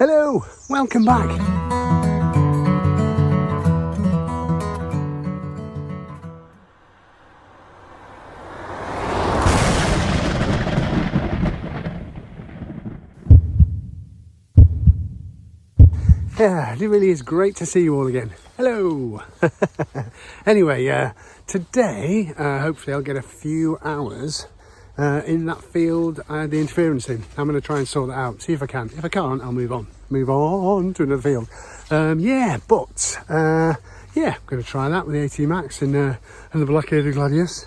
Hello, welcome back. Yeah, it really is great to see you all again. Hello. Anyway, today, hopefully I'll get a few hours in that field I had the interference in. I'm going to try and sort it out, see if I can. If I can't, I'll move on to another field. I'm going to try that with the AT Max and the black Ada Gladius.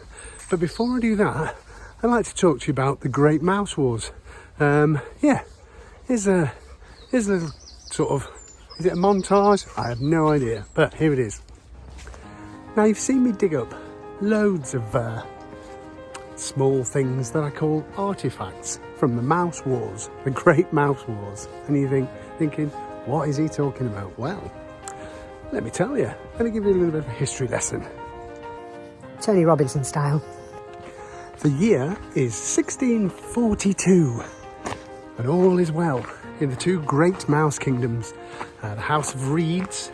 But before I do that, I'd like to talk to you about the Great Mouse Wars. Here's a little sort of, is it a montage? I have no idea, but here it is. Now you've seen me dig up loads of small things that I call artifacts from the Mouse Wars, the Great Mouse Wars. And you're thinking, what is he talking about? Well, let me tell you. Let me give you a little bit of a history lesson. Tony Robinson style. The year is 1642, and all is well in the two great mouse kingdoms, the House of Reeds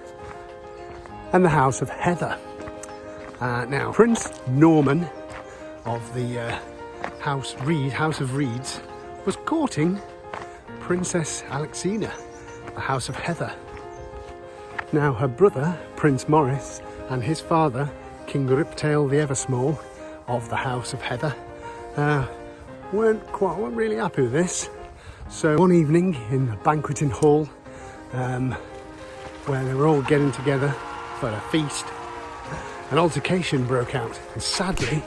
and the House of Heather. Now, Prince Norman of the House of Reeds, was courting Princess Alexina, the House of Heather. Now, her brother, Prince Maurice, and his father, King Riptail the Eversmall of the House of Heather, weren't really happy with this. So one evening in the banqueting hall, where they were all getting together for a feast, an altercation broke out, and sadly,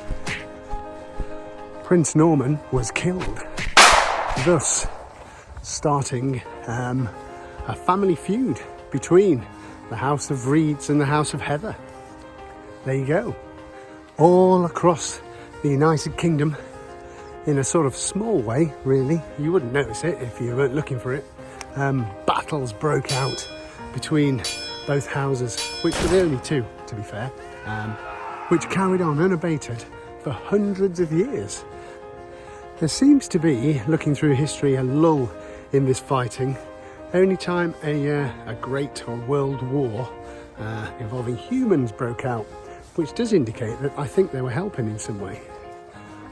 Prince Norman was killed, thus starting a family feud between the House of Reeds and the House of Heather. There you go. All across the United Kingdom, in a sort of small way, really. You wouldn't notice it if you weren't looking for it. Battles broke out between both houses, which were the only two, to be fair, which carried on unabated for hundreds of years. There seems to be, looking through history, a lull in this fighting. Only time a great or world war involving humans broke out, which does indicate that I think they were helping in some way.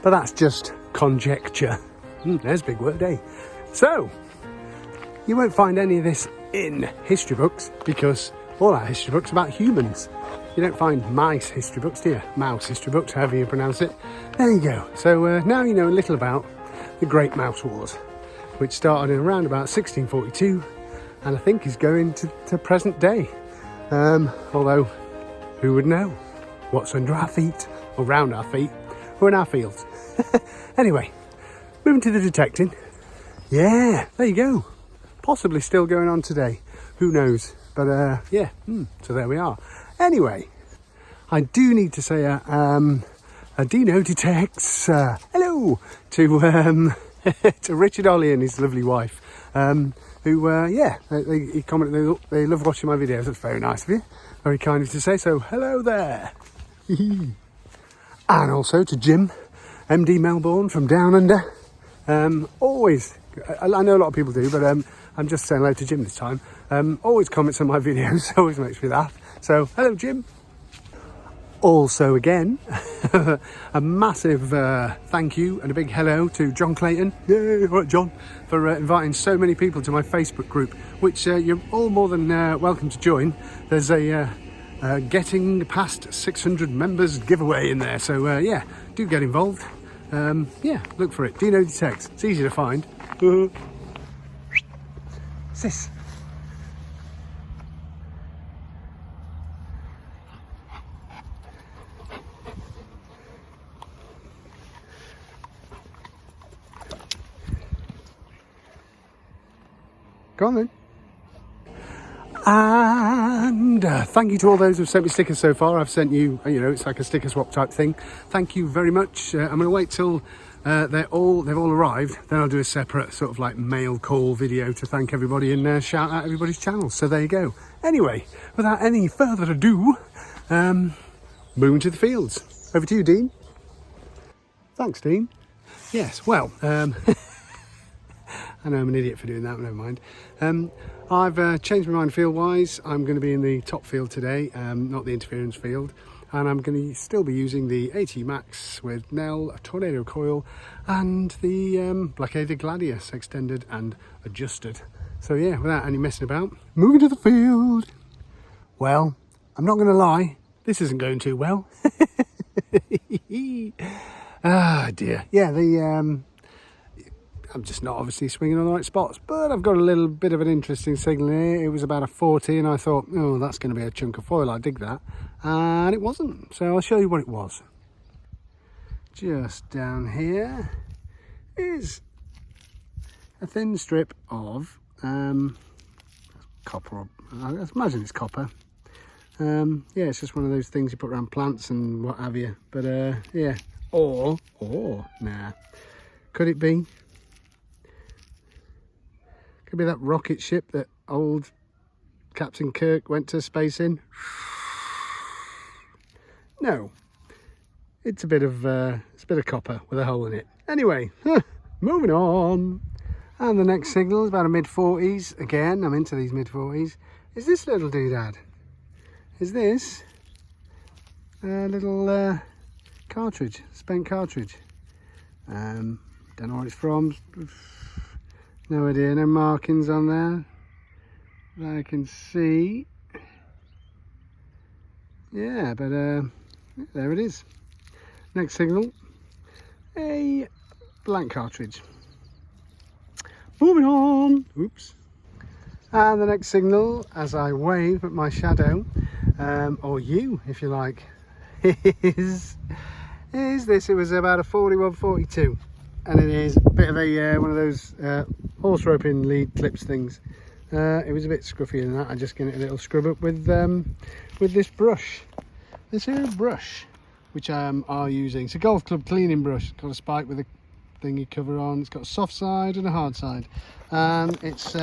But that's just conjecture. There's a big word, eh? So, you won't find any of this in history books, because all our history books are about humans. You don't find mice history books, do you? Mouse history books, however you pronounce it. There you go. So now you know a little about the Great Mouse Wars, which started in around about 1642, and I think is going to present day. Although, who would know what's under our feet, or round our feet, or in our fields. Anyway, moving to the detecting. Yeah, there you go. Possibly still going on today. Who knows? But so there we are. Anyway, I do need to say a Deano detects hello to to Richard Ollie and his lovely wife, who he commented they love watching my videos. That's very nice of you. Very kind of you to say so. Hello there. And also to Jim, MD Melbourne from Down Under. Always, I know a lot of people do, but I'm just saying hello to Jim this time. Always comments on my videos, always makes me laugh. So, hello Jim. Also again, a massive thank you and a big hello to John Clayton. Yay, all right John, for inviting so many people to my Facebook group, which you're all more than welcome to join. There's a getting past 600 members giveaway in there, so do get involved. Look for it. Deano Detects. It's easy to find. What's this? Go on then. And thank you to all those who've sent me stickers so far. I've sent you, it's like a sticker swap type thing. Thank you very much. I'm going to wait till they've all arrived. Then I'll do a separate sort of like mail call video to thank everybody and shout out everybody's channels. So there you go. Anyway, without any further ado, moving to the fields. Over to you, Dean. Thanks, Dean. Yes, well, I know I'm an idiot for doing that, but never mind. I've changed my mind field-wise. I'm going to be in the top field today, not the interference field. And I'm going to still be using the AT Max with Nell, a Tornado coil, and the Black Ada Gladius extended and adjusted. So yeah, without any messing about, moving to the field. Well, I'm not going to lie, this isn't going too well. Ah dear. Yeah, I'm just not obviously swinging on the right spots, but I've got a little bit of an interesting signal here. It was about a 40 and I thought, oh, that's going to be a chunk of foil, I dig that. And it wasn't, so I'll show you what it was. Just down here is a thin strip of copper, I imagine it's copper. Yeah, it's just one of those things you put around plants and what have you, but yeah, or nah, could it be? Could be that rocket ship that old Captain Kirk went to space in. No, it's a bit of copper with a hole in it. Anyway, moving on. And the next signal is about a mid-40s. Again, I'm into these mid-40s. Is this little doodad? Is this a little cartridge, spent cartridge? Don't know what it's from. No idea, no markings on there that I can see. Yeah, but there it is. Next signal, a blank cartridge. Moving on. Oops. And the next signal, as I wave at my shadow, or you, if you like, is this. It was about a 41, 42. And it is a bit of a one of those horse roping lead clips things. It was a bit scruffy than that. I just get it a little scrub up with this brush, this here brush, which I are using. It's a golf club cleaning brush. It's got a spike with a thingy cover on. It's got a soft side and a hard side, and it's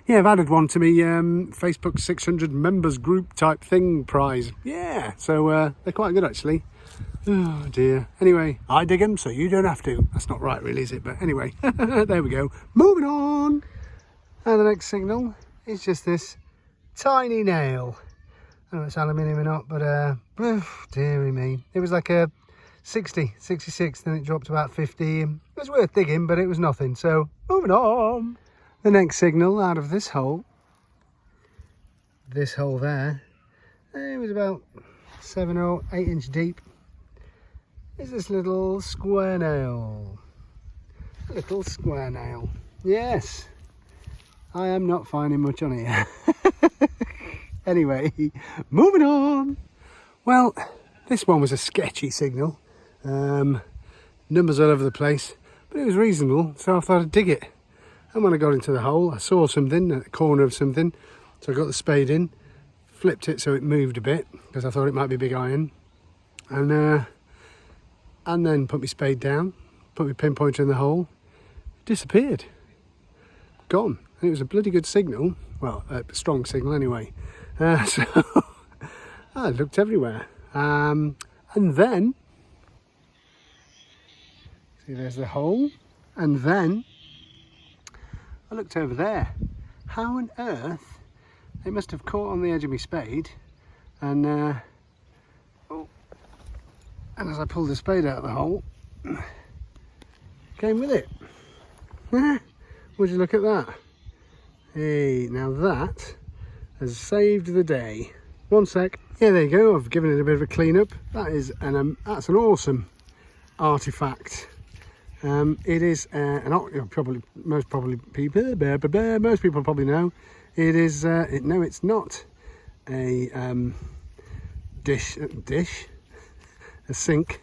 yeah, I've added one to me Facebook 600 members group type thing prize. Yeah, so they're quite good actually. Oh dear. Anyway, I dig them so you don't have to. That's not right really, is it? But anyway, there we go. Moving on. And the next signal is just this tiny nail. I don't know if it's aluminium or not, but dearie me. It was like a 60, 66, then it dropped to about 50. It was worth digging, but it was nothing. So moving on. The next signal out of this hole there, it was about 7 or 8 inch deep. Is this little square nail. A little square nail. Yes, I am not finding much on here. Anyway, moving on. Well, this one was a sketchy signal. Numbers all over the place, but it was reasonable, so I thought I'd dig it. And when I got into the hole, I saw something at the corner of something, so I got the spade in, flipped it so it moved a bit, because I thought it might be big iron. And then put my spade down, put my pinpointer in the hole, disappeared, gone. And it was a bloody good signal, well, a strong signal anyway. So I looked everywhere, and then, see there's the hole, and then I looked over there. How on earth, they must have caught on the edge of my spade, and and as I pulled the spade out of the hole, came with it. Would you look at that? Hey, now that has saved the day. One sec. Yeah, there you go. I've given it a bit of a clean up. That is that's an awesome artifact. It is most people probably know. It is no, it's not a dish. A sink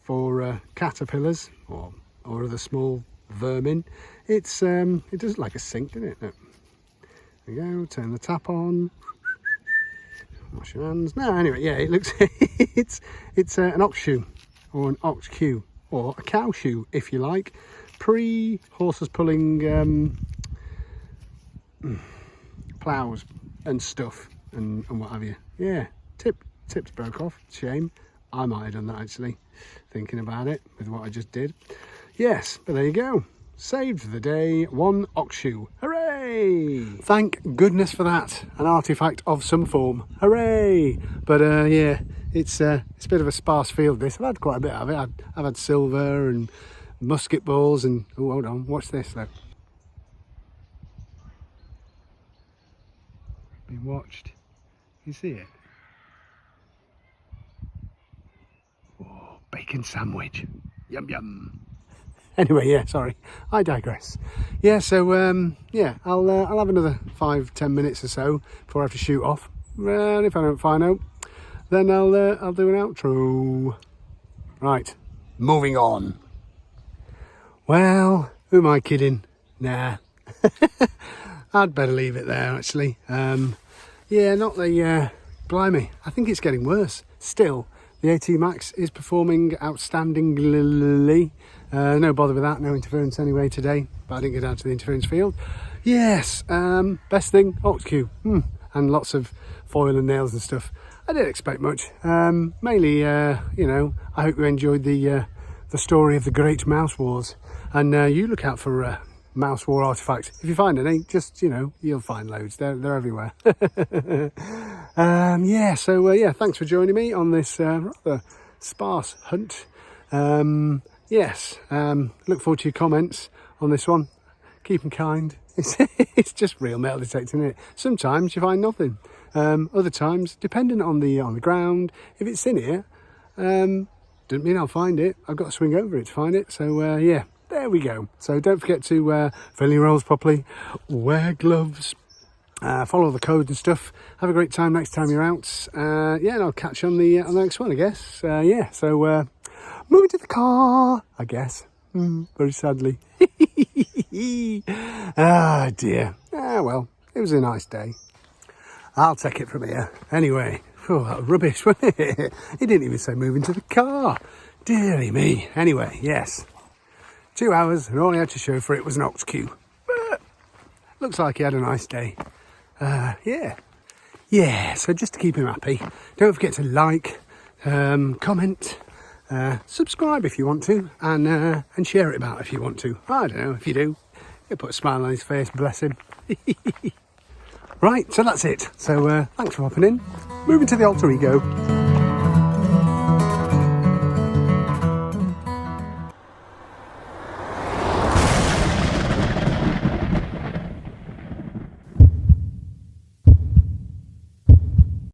for caterpillars or other small vermin. It's it does like a sink, doesn't it? Look. There we go. Turn the tap on. Wash your hands. No, anyway, yeah, it looks it's an ox shoe or an ox cue or a cow shoe, if you like. Pre horses pulling ploughs and stuff and what have you. Yeah, tips broke off. Shame. I might have done that actually, thinking about it with what I just did. Yes, but there you go. Saved the day, 1 ox shoe. Hooray! Thank goodness for that. An artefact of some form. Hooray! But yeah, it's a bit of a sparse field this. I've had quite a bit of it. I've had silver and musket balls and... Oh, hold on. Watch this, though. Being watched. You see it? Oh, bacon sandwich. Yum, yum. Anyway, yeah, sorry, I digress. Yeah, so yeah, I'll have another 5-10 minutes or so before I have to shoot off. And if I don't find out, then I'll do an outro. Right, moving on. Well, who am I kidding? Nah, I'd better leave it there actually. Yeah, not the blimey. I think it's getting worse. Still, the AT Max is performing outstandingly. No bother with that, no interference anyway today, but I didn't get down to the interference field. Yes, best thing, Ox Shoe, and lots of foil and nails and stuff. I didn't expect much. Mainly, you know, I hope you enjoyed the story of the Great Mouse Wars, and you look out for Mouse War artifacts. If you find any, just, you know, you'll find loads. They're everywhere. Yeah, so yeah, thanks for joining me on this rather sparse hunt. Yes, look forward to your comments on this one. Keep them kind. It's just real metal detecting, isn't it? Sometimes you find nothing. Other times, depending on the ground, if it's in here, doesn't mean I'll find it. I've got to swing over it to find it. So yeah, there we go. So don't forget to fill your rolls properly, wear gloves, follow the code and stuff. Have a great time next time you're out. Yeah, and I'll catch you on the next one, I guess. Yeah, so moving to the car, I guess. Very sadly. Ah, dear. Ah, well, it was a nice day. I'll take it from here. Anyway, oh, that was rubbish, wasn't it? He didn't even say moving to the car. Deary me. Anyway, yes. 2 hours, and all I had to show for it was an Ox Shoe. But looks like he had a nice day. Yeah. Yeah, so just to keep him happy, don't forget to like, comment, subscribe if you want to, and share it about if you want to. I don't know, if you do, you'll put a smile on his face, bless him. Right, so that's it. So thanks for popping in. Moving to the alter ego.